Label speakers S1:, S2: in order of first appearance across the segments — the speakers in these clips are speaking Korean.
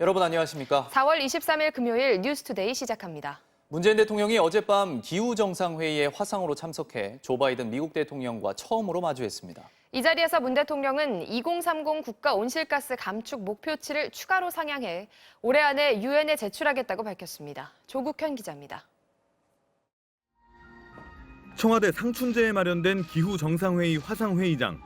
S1: 여러분 안녕하십니까?
S2: 4월 23일 금요일 뉴스투데이 시작합니다.
S1: 문재인 대통령이 어젯밤 기후정상회의에 화상으로 참석해 조 바이든 미국 대통령과 처음으로 마주했습니다.
S2: 이 자리에서 문 대통령은 2030 국가 온실가스 감축 목표치를 추가로 상향해 올해 안에 유엔에 제출하겠다고 밝혔습니다. 조국현 기자입니다.
S3: 청와대 상춘제에 마련된 기후정상회의 화상회의장.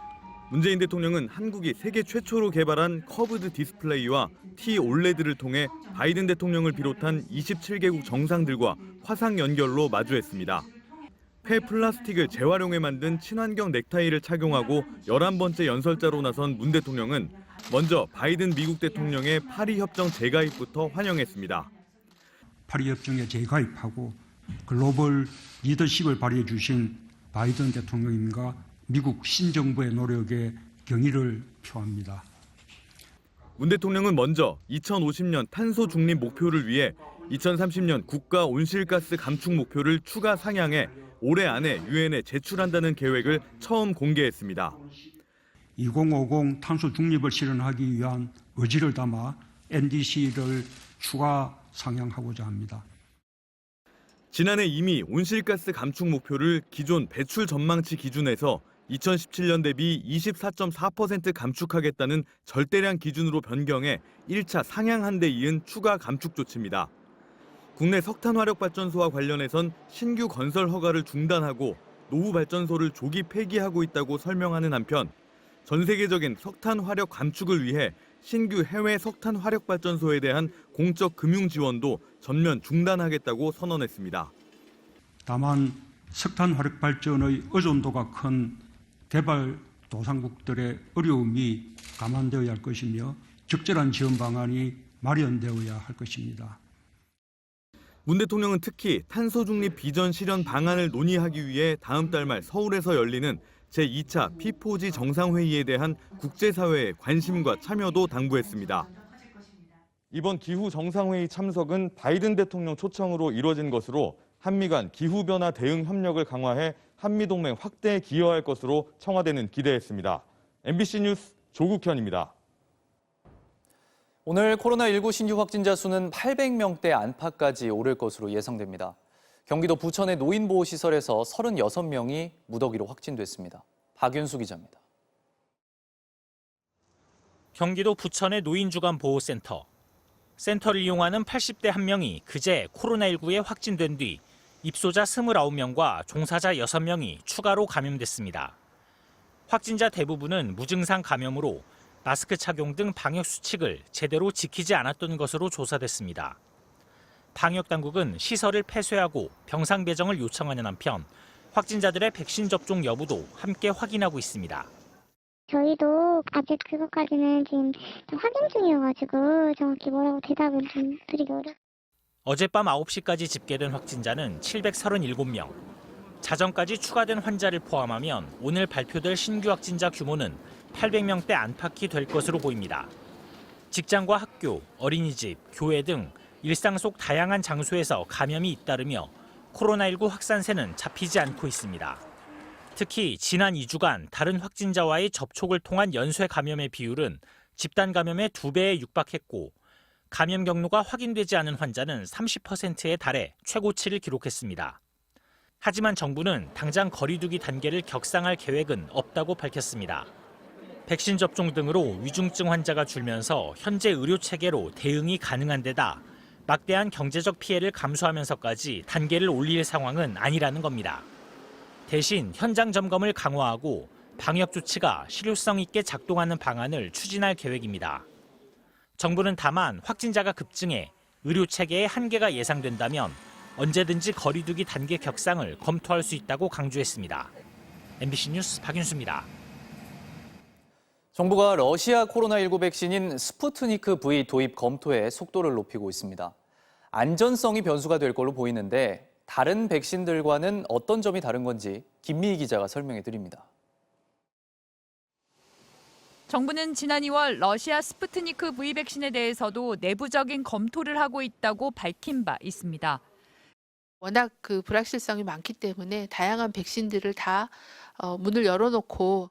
S3: 문재인 대통령은 한국이 세계 최초로 개발한 커브드 디스플레이와 T-OLED를 통해 바이든 대통령을 비롯한 27개국 정상들과 화상 연결로 마주했습니다. 폐 플라스틱을 재활용해 만든 친환경 넥타이를 착용하고 11번째 연설자로 나선 문 대통령은 먼저 바이든 미국 대통령의 파리 협정 재가입부터 환영했습니다.
S4: 파리 협정에 재가입하고 글로벌 리더십을 발휘해 주신 바이든 대통령님과 미국 신정부의 노력에 경의를 표합니다.
S3: 문 대통령은 먼저 2050년 탄소 중립 목표를 위해 2030년 국가 온실가스 감축 목표를 추가 상향해 올해 안에 유엔에 제출한다는 계획을 처음 공개했습니다.
S4: 2050 탄소 중립을 실현하기 위한 의지를 담아 NDC를 추가 상향하고자 합니다.
S3: 지난해 이미 온실가스 감축 목표를 기존 배출 전망치 기준에서 2017년 대비 24.4% 감축하겠다는 절대량 기준으로 변경해 1차 상향한 데 이은 추가 감축 조치입니다. 국내 석탄화력발전소와 관련해선 신규 건설 허가를 중단하고 노후 발전소를 조기 폐기하고 있다고 설명하는 한편 전 세계적인 석탄 화력 감축을 위해 신규 해외 석탄 화력발전소에 대한 공적 금융 지원도 전면 중단하겠다고 선언했습니다.
S4: 다만 석탄 화력 발전의 의존도가 큰 개발도상국들의 어려움이 감안되어야 할 것이며 적절한 지원 방안이 마련되어야 할 것입니다.
S3: 문 대통령은 특히 탄소 중립 비전 실현 방안을 논의하기 위해 다음 달 말 서울에서 열리는 제2차 P4G 정상회의에 대한 국제사회의 관심과 참여도 당부했습니다. 이번 기후 정상회의 참석은 바이든 대통령 초청으로 이루어진 것으로 한미 간 기후변화 대응 협력을 강화해 한미동맹 확대에 기여할 것으로 청와대는 기대했습니다. MBC 뉴스 조국현입니다.
S1: 오늘 코로나19 신규 확진자 수는 800명대 안팎까지 오를 것으로 예상됩니다. 경기도 부천의 노인보호시설에서 36명이 무더기로 확진됐습니다. 박윤수 기자입니다.
S5: 경기도 부천의 노인주간보호센터. 센터를 이용하는 80대 1명이 그제 코로나19에 확진된 뒤 입소자 29명과 종사자 6명이 추가로 감염됐습니다. 확진자 대부분은 무증상 감염으로 마스크 착용 등 방역 수칙을 제대로 지키지 않았던 것으로 조사됐습니다. 방역당국은 시설을 폐쇄하고 병상 배정을 요청하는 한편 확진자들의 백신 접종 여부도 함께 확인하고 있습니다.
S6: 저희도 아직 그것까지는 지금 확인 중이어가지고 정확히 뭐라고 대답을 좀 드리기 어려워요.
S5: 어젯밤 9시까지 집계된 확진자는 737명. 자정까지 추가된 환자를 포함하면 오늘 발표될 신규 확진자 규모는 800명대 안팎이 될 것으로 보입니다. 직장과 학교, 어린이집, 교회 등 일상 속 다양한 장소에서 감염이 잇따르며 코로나19 확산세는 잡히지 않고 있습니다. 특히 지난 2주간 다른 확진자와의 접촉을 통한 연쇄 감염의 비율은 집단 감염의 2배에 육박했고 감염 경로가 확인되지 않은 환자는 30%에 달해 최고치를 기록했습니다. 하지만 정부는 당장 거리두기 단계를 격상할 계획은 없다고 밝혔습니다. 백신 접종 등으로 위중증 환자가 줄면서 현재 의료 체계로 대응이 가능한 데다 막대한 경제적 피해를 감수하면서까지 단계를 올릴 상황은 아니라는 겁니다. 대신 현장 점검을 강화하고 방역 조치가 실효성 있게 작동하는 방안을 추진할 계획입니다. 정부는 다만 확진자가 급증해 의료 체계에 한계가 예상된다면 언제든지 거리두기 단계 격상을 검토할 수 있다고 강조했습니다. MBC 뉴스 박윤수입니다.
S1: 정부가 러시아 코로나19 백신인 스푸트니크 V 도입 검토에 속도를 높이고 있습니다. 안전성이 변수가 될 걸로 보이는데 다른 백신들과는 어떤 점이 다른 건지 김미희 기자가 설명해 드립니다.
S7: 정부는 지난 2월 러시아 스푸트니크 V 백신에 대해서도 내부적인 검토를 하고 있다고 밝힌 바 있습니다.
S8: 워낙 불확실성이 많기 때문에 다양한 백신들을 다 문을 열어놓고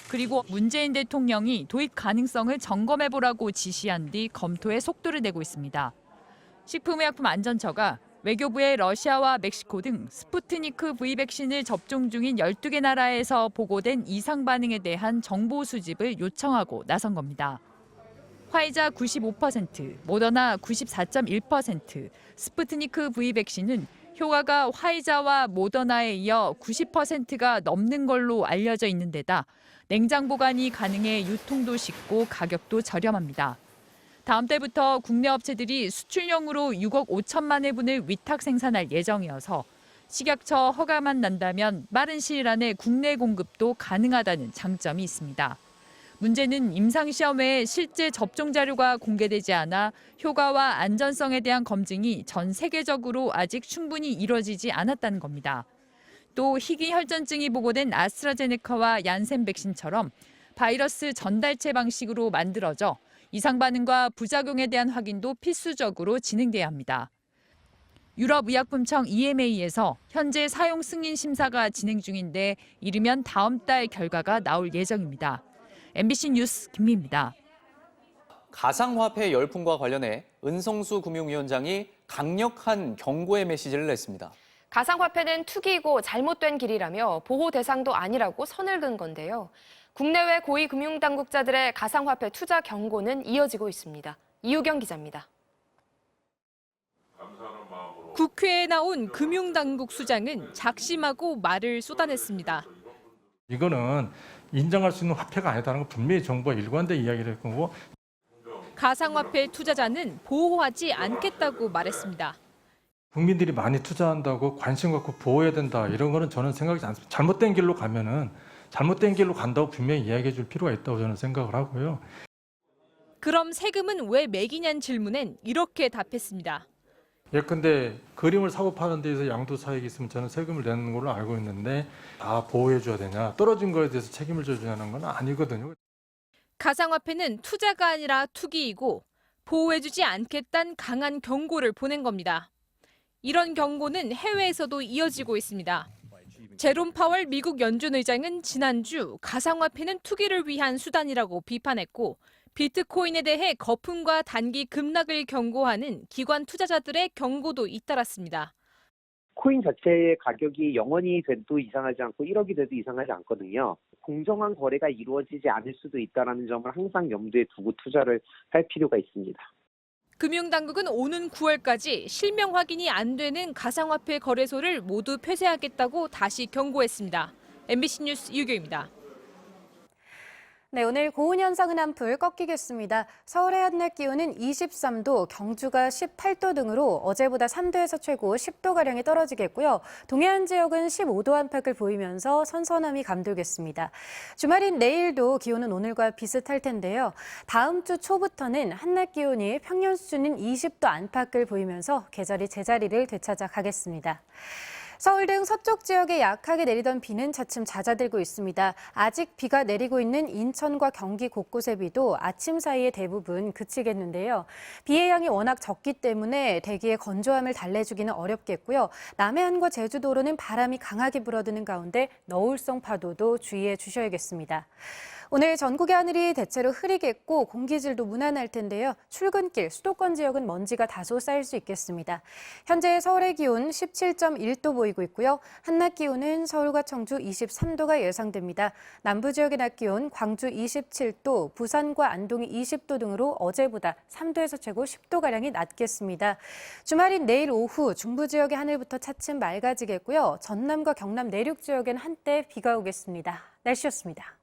S7: 그리고 문재인 대통령이 도입 가능성을 점검해보라고 지시한 뒤 검토에 속도를 내고 있습니다. 식품의약품안전처가 외교부에 러시아와 멕시코 등 스푸트니크 V 백신을 접종 중인 12개 나라에서 보고된 이상 반응에 대한 정보 수집을 요청하고 나선 겁니다. 화이자 95%, 모더나 94.1%, 스푸트니크 V 백신은 효과가 화이자와 모더나에 이어 90%가 넘는 걸로 알려져 있는 데다 냉장 보관이 가능해 유통도 쉽고 가격도 저렴합니다. 다음 달부터 국내 업체들이 수출용으로 6억 5천만 회분을 위탁 생산할 예정이어서 식약처 허가만 난다면 빠른 시일 안에 국내 공급도 가능하다는 장점이 있습니다. 문제는 임상시험 외에 실제 접종 자료가 공개되지 않아 효과와 안전성에 대한 검증이 전 세계적으로 아직 충분히 이뤄지지 않았다는 겁니다. 또 희귀혈전증이 보고된 아스트라제네카와 얀센 백신처럼 바이러스 전달체 방식으로 만들어져 이상 반응과 부작용에 대한 확인도 필수적으로 진행돼야 합니다. 유럽의약품청 EMA에서 현재 사용 승인 심사가 진행 중인데 이르면 다음 달 결과가 나올 예정입니다. MBC 뉴스 김미입니다.
S1: 가상화폐 열풍과 관련해 은성수 금융위원장이 강력한 경고의 메시지를 냈습니다.
S2: 가상화폐는 투기이고 잘못된 길이라며 보호 대상도 아니라고 선을 그은 건데요. 국내외 고위 금융당국자들의 가상화폐 투자 경고는 이어지고 있습니다. 이유경 기자입니다.
S8: 국회에 나온 금융당국 수장은 작심하고 말을 쏟아냈습니다.
S9: 이거는 인정할 수 있는 화폐가 아니다는 건 분명히 정부가 일관된 이야기를 했고
S8: 가상화폐 투자자는 보호하지 않겠다고 말했습니다.
S9: 국민들이 많이 투자한다고 관심 갖고 보호해야 된다 이런 거는 저는 생각하지 않습니다. 잘못된 길로 가면은 잘못된 길로 간다고 분명히 이야기해 줄 필요가 있다고 저는 생각을 하고요.
S8: 그럼 세금은 왜 매기냐는 질문엔 이렇게 답했습니다.
S9: 예컨대 그림을 사고 파는 데에서 양도사익이 있으면 저는 세금을 내는 걸로 알고 있는데 다 보호해 줘야 되냐 떨어진 거에 대해서 책임을 져주냐는 건 아니거든요.
S8: 가상화폐는 투자가 아니라 투기이고 보호해주지 않겠다는 강한 경고를 보낸 겁니다. 이런 경고는 해외에서도 이어지고 있습니다. 제롬 파월 미국 연준 의장은 지난주 가상화폐는 투기를 위한 수단이라고 비판했고 비트코인에 대해 거품과 단기 급락을 경고하는 기관 투자자들의 경고도 잇따랐습니다.
S10: 코인 자체의 가격이 0원이 돼도 이상하지 않고 1억이 돼도 이상하지 않거든요. 공정한 거래가 이루어지지 않을 수도 있다는 점을 항상 염두에 두고 투자를 할 필요가 있습니다.
S8: 금융당국은 오는 9월까지 실명 확인이 안 되는 가상화폐 거래소를 모두 폐쇄하겠다고 다시 경고했습니다. MBC 뉴스 이유경입니다.
S11: 네, 오늘 고온 현상은 한풀 꺾이겠습니다. 서울의 한낮 기온은 23도, 경주가 18도 등으로 어제보다 3도에서 최고 10도가량이 떨어지겠고요. 동해안 지역은 15도 안팎을 보이면서 선선함이 감돌겠습니다. 주말인 내일도 기온은 오늘과 비슷할 텐데요. 다음 주 초부터는 한낮 기온이 평년 수준인 20도 안팎을 보이면서 계절이 제자리를 되찾아 가겠습니다. 서울 등 서쪽 지역에 약하게 내리던 비는 차츰 잦아들고 있습니다. 아직 비가 내리고 있는 인천과 경기 곳곳의 비도 아침 사이에 대부분 그치겠는데요. 비의 양이 워낙 적기 때문에 대기의 건조함을 달래주기는 어렵겠고요. 남해안과 제주도로는 바람이 강하게 불어드는 가운데 너울성 파도도 주의해 주셔야겠습니다. 오늘 전국의 하늘이 대체로 흐리겠고 공기질도 무난할 텐데요. 출근길, 수도권 지역은 먼지가 다소 쌓일 수 있겠습니다. 현재 서울의 기온 17.1도 보이고 있고요. 한낮 기온은 서울과 청주 23도가 예상됩니다. 남부 지역의 낮 기온 광주 27도, 부산과 안동이 20도 등으로 어제보다 3도에서 최고 10도가량이 낮겠습니다. 주말인 내일 오후 중부 지역의 하늘부터 차츰 맑아지겠고요. 전남과 경남 내륙 지역엔 한때 비가 오겠습니다. 날씨였습니다.